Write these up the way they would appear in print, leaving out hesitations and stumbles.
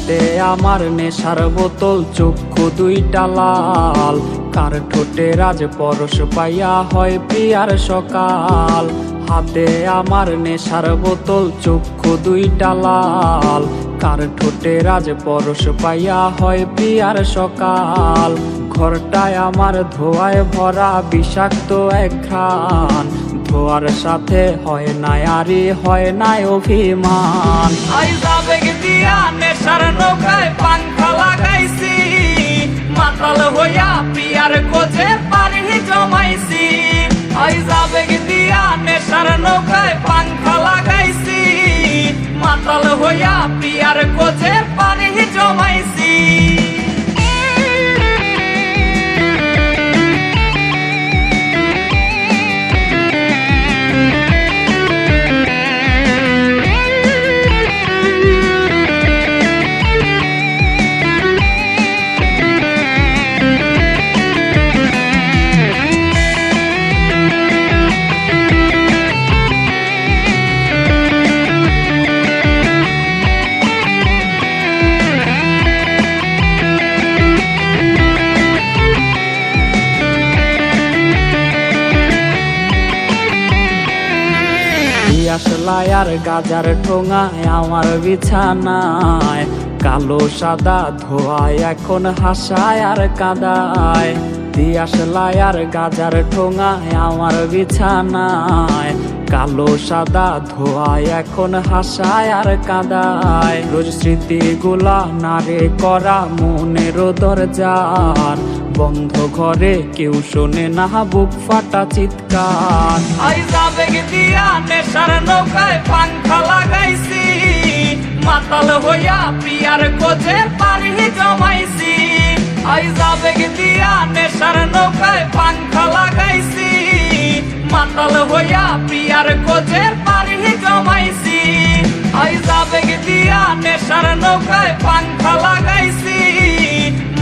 হাতে আমার নেশার বোতল, চক্ষু দুইটা লাল, কার ঠোঁটে রাজ পরশ পাইয়া হয় প্রিয়ার সকাল। হাতে আমার নেশার বোতল, চক্ষু দুইটা লাল, কার ঠোঁটে রাজ পরশ পাইয়া হয় প্রিয়ার সকাল। ঘরটায় আমার ধোঁয়ায় ভরা বিষাক্ত এক ঘ্রাণ, ধোয়ার সাথে হয় না আরে হয় না অভিমান। আবেগ দিয়া নেশার নৌকায় পাংখা লাগাইছি, মাতাল হইয়া পিয়ার খোঁজে পানি জমাইছি। আবেগ দিয়া নেশার নৌকায় পাংখা লাগাইছি, মাতাল হইয়া পিয়ার খোঁজে পানি জমাইছি। আসলাই আর গাজার ঠোঙায় আমার বিছানায়, কালো সাদা ধোয়ায় এখন হাসায় আর কাদায়। দিয়াশলাই আর গাজার ঠোঙায় আমার বিছানায়, কালো সাদা ধোয়ায় এখন হাসায় আর কাদায়। রোজ স্মৃতিগুলা নারে করা মনের দরজার, বন্ধ ঘরে কেউ শোনে না বুক ফাটা চিৎকার। আবেগ দিয়া নেশার নৌকায় পাংখা লাগাইছি, মাতাল হইয়া পিয়ার খোঁজে পানি জমাইছি। আবেগ দিয়া নেশার নৌকায় পাংখা লাগাইছি, মাতাল হইয়া পিয়ার খোঁজে পানি জমাইছি। আবেগ দিয়া নেশার নৌকায় পাংখা লাগাইছি,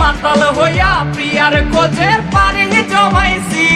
মাতাল হইয়া পিয়ার খোঁজে পানি জমাইছি।